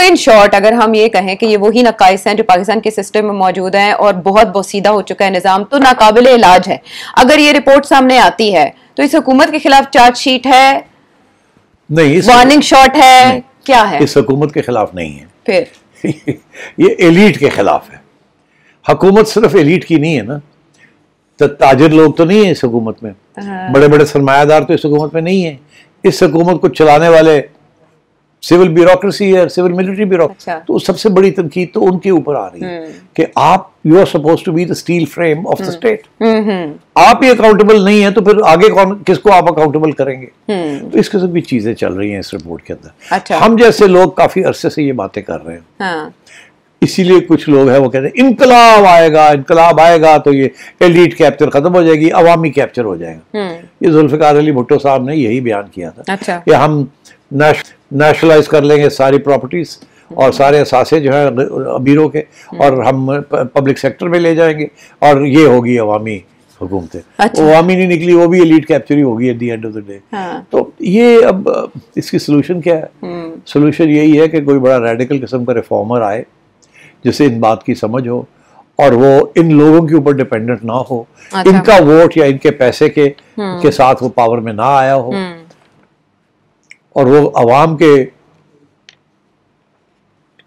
In short अगर हम ये कहें कि ये वही नकाइस हैं जो पाकिस्तान के सिस्टम में मौजूद हैं और बहुत बोसीदा हो चुका है निज़ाम, तो नाकाबिल इलाज है। अगर ये रिपोर्ट सामने आती है तो इस हुकूमत के खिलाफ चार्जशीट है, नहीं वार्निंग शॉट है, क्या है? इस हुकूमत के खिलाफ नहीं है, फिर ये एलीट के खिलाफ है। हुकूमत सिर्फ एलीट की नहीं है ना, तो ताजिर लोग तो नहीं है इस हुकूमत में, बड़े बड़े सरमायादार तो इस हुकूमत में नहीं है। इस हुकूमत को चलाने वाले सिविल ब्यूरोक्रेसी है, सिविल मिलिट्री ब्यूरोक्रेसी। अच्छा। तो सबसे बड़ी तनकीद तो उनके ऊपर आ रही है कि आप you are suppose to be the steel frame of the state. आप ही अकाउंटेबल नहीं है तो फिर आगे कौन, किसको आप अकाउंटेबल करेंगे? तो इस किस्म की चीजें चल रही हैं इस रिपोर्ट के अंदर। अच्छा। हम जैसे लोग काफी अरसे से ये बातें कर रहे हैं। हाँ। इसीलिए कुछ लोग हैं वो कहते हैं इनकलाब आएगा, इनकलाब आएगा तो ये एलीट कैप्चर खत्म हो जाएगी, अवामी कैप्चर हो जाएगा। ये जुल्फिकार अली भुट्टो साहब ने यही बयान किया था। अच्छा। कि हम नेशनलाइज कर लेंगे सारी प्रॉपर्टीज और सारे असासे जो है अमीरों के, और हम पब्लिक सेक्टर में ले जाएंगे और ये होगी अवामी हुकूमतें। अच्छा। अवामी नहीं निकली, वो भी एलीट कैप्चर ही होगी at the end of the day. तो ये अब इसकी सोल्यूशन क्या है? सोल्यूशन यही है कि कोई बड़ा रेडिकल किस्म का रिफॉर्मर आए जिसे इन बात की समझ हो और वो इन लोगों के ऊपर डिपेंडेंट ना हो। अच्छा। इनका वोट या इनके पैसे के साथ वो पावर में ना आया हो और वो अवाम के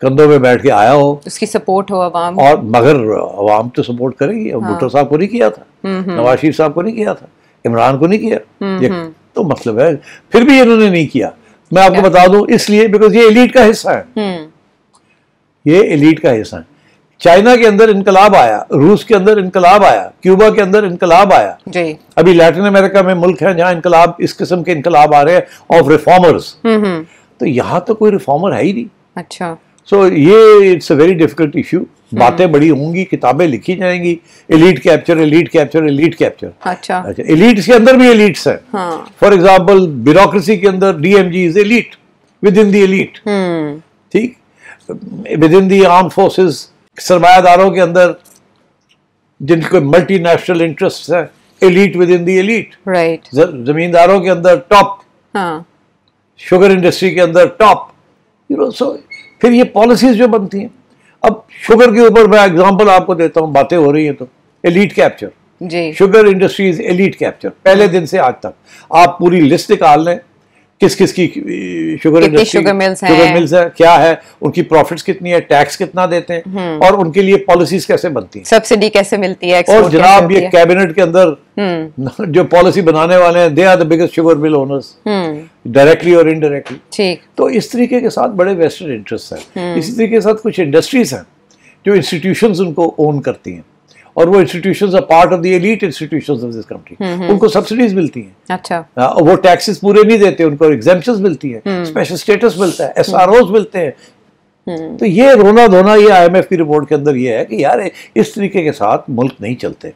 कंधों में बैठ के आया हो, उसकी सपोर्ट हो अवाम। और मगर अवाम तो सपोर्ट करेगी। भुट्टो साहब को नहीं किया था, नवाज शरीफ साहब को नहीं किया था, इमरान को नहीं किया, ये तो मतलब है। फिर भी इन्होंने नहीं किया। मैं आपको बता दूं, इसलिए बिकॉज ये एलीट का हिस्सा है। ये एलीट का हिस्सा है। चाइना के अंदर इनकलाब आया, रूस के अंदर इनकलाब आया, क्यूबा के अंदर इनकलाब आया जी। अभी लैटिन अमेरिका में मुल्क हैं जहां इनकलाब, इस किस्म के इनकलाब आ रहे हैं ऑफ रिफॉर्मर्स। तो यहां तो कोई रिफॉर्मर है ही नहीं। अच्छा। सो ये it's a very difficult issue. बातें बड़ी होंगी, किताबें लिखी जाएंगी, elite capture, elite capture, elite capture. अच्छा। एलीट के अंदर भी एलीट्स हैं। फॉर एग्जाम्पल ब्यूरोक्रेसी के अंदर DMG is elite within the elite. ठीक, within the arm forces सरमायादारों के अंदर जिनके मल्टीनेशनल इंटरेस्ट है, elite within the elite. Right. जमींदारों के अंदर टॉप, शुगर इंडस्ट्री के अंदर टॉप, यू नो। सो फिर ये पॉलिसीज जो बनती हैं, अब शुगर के ऊपर मैं एग्जांपल आपको देता हूँ, बातें हो रही हैं तो एलीट कैप्चर जी। शुगर इंडस्ट्रीज एलीट कैप्चर पहले दिन से आज तक आप पूरी लिस्ट निकाल लें, किस किस की शुगर इंडस्ट्री, शुगर मिल्स है, क्या है, उनकी प्रॉफिट्स कितनी है, टैक्स कितना देते हैं, और उनके लिए पॉलिसीज कैसे बनती हैं, सब्सिडी कैसे मिलती है, और जनाब ये कैबिनेट के अंदर जो पॉलिसी बनाने वाले हैं, they are the biggest sugar mill owners, directly और इनडायरेक्टली। ठीक। तो इस तरीके के साथ बड़े वेस्टेड इंटरेस्ट हैं। इसी तरीके के साथ कुछ इंडस्ट्रीज हैं जो इंस्टीट्यूशंस उनको ओन करती हैं, और वो institutions are part of the elite institutions of this country. उनको सब्सिडीज मिलती हैं। अच्छा। वो टैक्सेस पूरे नहीं देते, उनको एग्जेम्पशंस मिलती हैं, स्पेशल स्टेटस मिलता है, एसआरओज मिलते हैं। तो ये रोना धोना ये आईएमएफ की रिपोर्ट के अंदर ये है कि यार इस तरीके के साथ मुल्क नहीं चलते।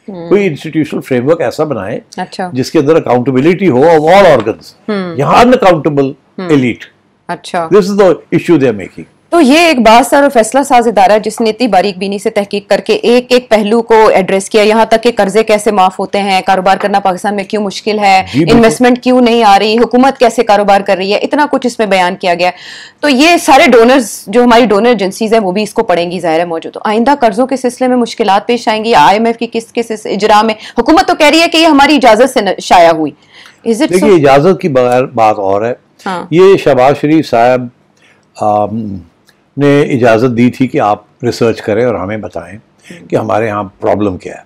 कोई इंस्टीट्यूशनल फ्रेमवर्क ऐसा बनाए अच्छा। जिसके अंदर अकाउंटेबिलिटी हो ऑफ ऑल ऑर्गन्स, यहाँ अनअकाउंटेबल एलीट। अच्छा। This is the issue they are making. तो ये एक बासार और फैसला साज इदारा है जिसने इतनी बारीक बीनी से तहकीक करके एक एक पहलू को एड्रेस किया, यहाँ तक कि कर्जे कैसे माफ होते हैं, कारोबार करना पाकिस्तान में क्यों मुश्किल है, इन्वेस्टमेंट क्यों नहीं आ रही, हुकूमत कैसे कारोबार कर रही है, इतना कुछ इसमें बयान किया गया। तो ये सारे डोनर्स जो हमारी डोनर एजेंसीज हैं वो भी इसको पढ़ेंगी, जाहिर है मौजूद। तो आइंदा कर्जों के सिलसिले में मुश्किलात पेश आएंगी, IMF की किस किस इजरा में, हुकूमत तो कह रही है कि ये हमारी इजाजत से शाया हुई। देखिए इजाजत की बात और है। ये शहबाज शरीफ साहब ने इजाज़त दी थी कि आप रिसर्च करें और हमें बताएं कि हमारे यहाँ प्रॉब्लम क्या है।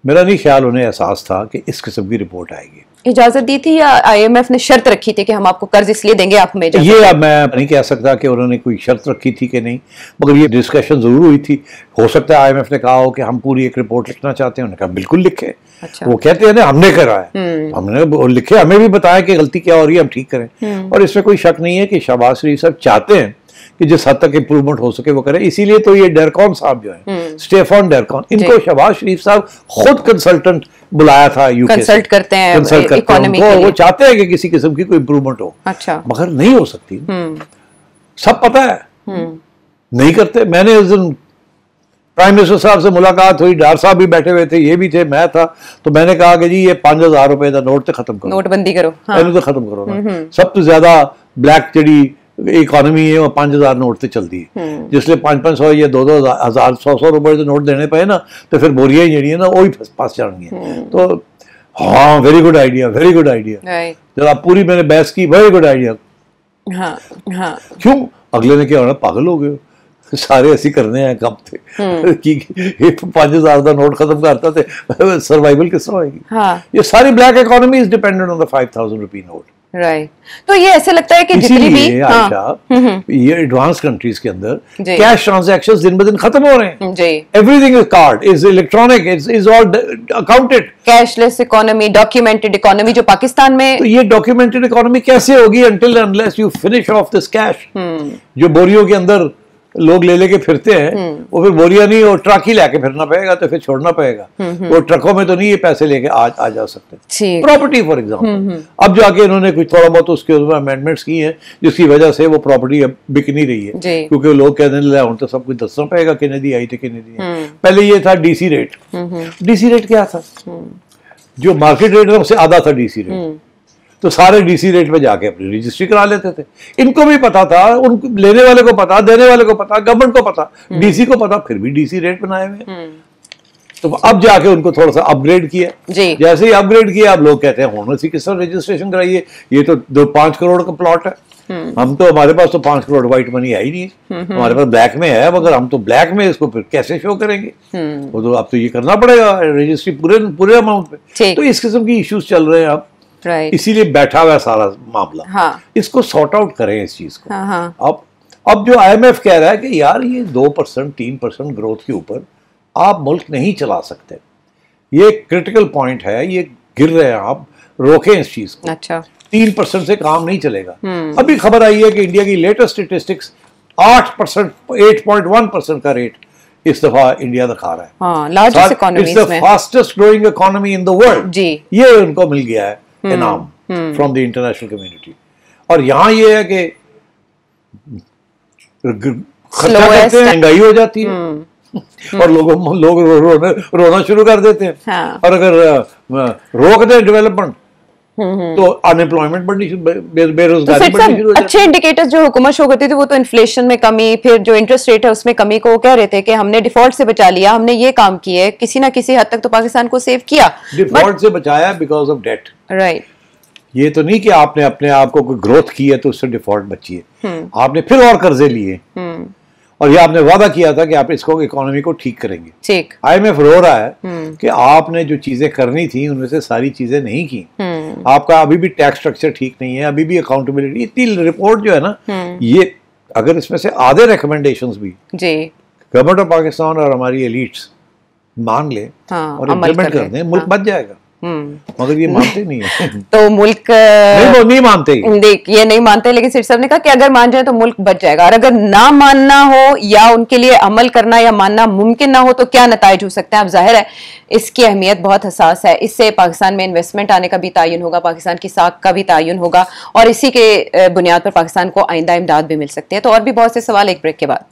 मेरा नहीं ख्याल उन्हें एहसास था कि इस किस्म की रिपोर्ट आएगी। इजाज़त दी थी या IMF ने शर्त रखी थी कि हम आपको कर्ज इसलिए देंगे, आप हमें इजाज़त? ये अब मैं नहीं कह सकता कि उन्होंने कोई शर्त रखी थी कि नहीं, मगर ये डिस्कशन ज़रूर हुई थी। हो सकता है IMF ने कहा हो कि हम पूरी एक रिपोर्ट लिखना चाहते हैं, उन्होंने कहा बिल्कुल लिखे। अच्छा। वो कहते हैं ना हमने करा है, हमने लिखे, हमें भी बताया कि गलती क्या हो रही है, हम ठीक करें। और इसमें कोई शक नहीं है कि शहबाज शरीफ साहब चाहते हैं कि जिस हद तक इम्प्रूवमेंट हो सके वो करे। इसीलिए तो ये डेरकॉन साहब जो है, स्टेफन डेरकॉन, इनको शहबाज शरीफ साहब खुद कंसल्टेंट बुलाया था यूके, कंसल्ट करते हैं इकोनॉमी के लिए। वो चाहते हैं कि किसी किस्म की कोई इम्प्रूवमेंट हो। अच्छा। मगर नहीं हो सकती, सब पता है, नहीं करते। मैंने उस दिन प्राइम मिनिस्टर साहब से मुलाकात हुई, डार साहब भी बैठे हुए थे, ये भी थे, मैं था, तो मैंने कहा कि जी ये 5000 रुपए का नोट तो खत्म करो, नोटबंदी करो, तो खत्म करो ना। सब तो ज्यादा ब्लैक जड़ी इकोनॉमी है, वो 5,000 नोट से चलती है, जिसलिए 500 या 2,000 100 रुपए जो नोट देने पे ना, तो फिर बोरियां जी ना वो ही पास जाएंगी। तो हाँ, very good idea, very good idea. जब आप पूरी मैंने बहस की, वेरी गुड आइडिया। हाँ, हाँ। क्यों? अगले ने क्या होना, पागल हो गए, सारे ऐसे करने हैं काम थे कि 5,000 का नोट खत्म करता थे, सर्वाइवल किस तरह होगी। हाँ। ये सारी black economy is dependent on the 5,000 rupee note. Right. तो ये ऐसे लगता है कि जितनी भी ये एडवांस कंट्रीज के अंदर कैश ट्रांजैक्शंस दिन ब दिन खत्म हो रहे हैं जी। Everything is card, is electronic, is all accounted. Cashless economy, documented economy जो पाकिस्तान में, तो ये डॉक्यूमेंटेड इकोनॉमी कैसे होगी until unless you finish off this cash. जो बोरियों के अंदर लोग ले लेके फिरते हैं, वो फिर बोरिया नहीं, वो ट्रक ही लेके फिरना पड़ेगा, तो फिर छोड़ना पड़ेगा। वो ट्रकों में तो नहीं ये पैसे लेके आ जा सकते। प्रॉपर्टी फॉर एग्जांपल, अब जाके इन्होंने कुछ थोड़ा बहुत उसके उसमें अमेंडमेंट्स की हैं, जिसकी वजह से वो प्रॉपर्टी अब बिक नहीं रही है, क्योंकि लोग कहने लगे तो सब कुछ दसना पड़ेगा कि नहीं दी आई थी कि नहीं दी। पहले ये था डीसी रेट। डीसी रेट क्या था? जो मार्केट रेट था उससे आधा था डीसी रेट। तो सारे डीसी रेट पे जाके अपनी रजिस्ट्री करा लेते थे। इनको भी पता था, उनको लेने वाले को पता, देने वाले को पता, गवर्नमेंट को पता, डीसी को पता, फिर भी डीसी रेट बनाए हुए। तो अब जाके उनको थोड़ा सा अपग्रेड किया। जैसे ही अपग्रेड किया, अब लोग कहते हैं होना सी किस तरह रजिस्ट्रेशन कराइए, ये तो 5 करोड़ का प्लॉट है। हम तो, हमारे पास तो 5 करोड़ व्हाइट मनी है ही नहीं, हमारे पास ब्लैक में है, मगर हम तो ब्लैक में इसको फिर कैसे शो करेंगे? वो तो अब तो ये करना पड़ेगा रजिस्ट्री पूरे अमाउंट पे। तो इस किस्म की इश्यूज चल रहे हैं अब। इसीलिए बैठा हुआ सारा मामला। हाँ। इसको सॉर्ट आउट करें इस चीज को। हाँ। अब जो IMF कह रहा है कि यार ये 2% 3% ग्रोथ के ऊपर आप मुल्क नहीं चला सकते, ये क्रिटिकल पॉइंट है, ये गिर रहे हैं, आप रोकें इस चीज को। अच्छा। 3% से काम नहीं चलेगा। अभी खबर आई है कि इंडिया की लेटेस्ट स्टेटिस्टिक्स 8%, 8.1% का रेट इस दफा इंडिया दिखा रहा है। हाँ, लार्जेस्ट इकोनॉमी में, fastest growing economy in the world. जी। ये उनको मिल गया है इनाम फ्रॉम द इंटरनेशनल कम्युनिटी। और यहाँ ये है कि खर्चा करते हैं, महंगाई हो जाती है और लोग रोना शुरू कर देते हैं। हाँ। और अगर रोक दें डेवलपमेंट तो अनएम्प्लॉयमेंट बढ़नी, बेरोजगारी बढ़नी शुरू हो जाती है। अच्छे इंडिकेटर्स जो हुकूमत शो करती थी वो तो इन्फ्लेशन में कमी, फिर जो इंटरेस्ट रेट है उसमें कमी को कह रहे थे कि हमने डिफॉल्ट से बचा लिया, हमने ये काम किए, किसी ना किसी हद तक तो पाकिस्तान को सेव किया। डिफॉल्ट से बचाया बिकॉज ऑफ डेट। राइट। ये तो नहीं कि आपने अपने आप को कोई ग्रोथ की है तो उससे डिफॉल्ट बची है, आपने फिर और कर्जे लिए और ये आपने वादा किया था कि आप इसको इकोनॉमी को ठीक करेंगे। ठीक। IMF रो रहा है कि आपने जो चीजें करनी थी उनमें से सारी चीजें नहीं की। आपका अभी भी टैक्स स्ट्रक्चर ठीक नहीं है, अभी भी अकाउंटेबिलिटी, इतनी रिपोर्ट जो है ना, ये अगर इसमें से आधे रिकमेंडेशंस भी जी गवर्नमेंट ऑफ पाकिस्तान और हमारी एलिट्स मान ले और इम्प्लीमेंट कर दें, मुल्क बच जाएगा। मगर ये मानते नहीं है। तो मुल्क वो नहीं मानते, देख ये नहीं मानते, लेकिन सिर साहब ने कहा कि अगर मान जाए तो मुल्क बच जाएगा, और अगर ना मानना हो या उनके लिए अमल करना या मानना मुमकिन ना हो तो क्या नताइज हो सकते हैं। अब जाहिर है इसकी अहमियत बहुत हसास है, इससे पाकिस्तान में इन्वेस्टमेंट आने का भी तयन होगा, पाकिस्तान की साख का भी तयन होगा, और इसी के बुनियाद पर पाकिस्तान को आइंदा इमदाद भी मिल सकती है। तो और भी बहुत से सवाल एक ब्रेक के बाद।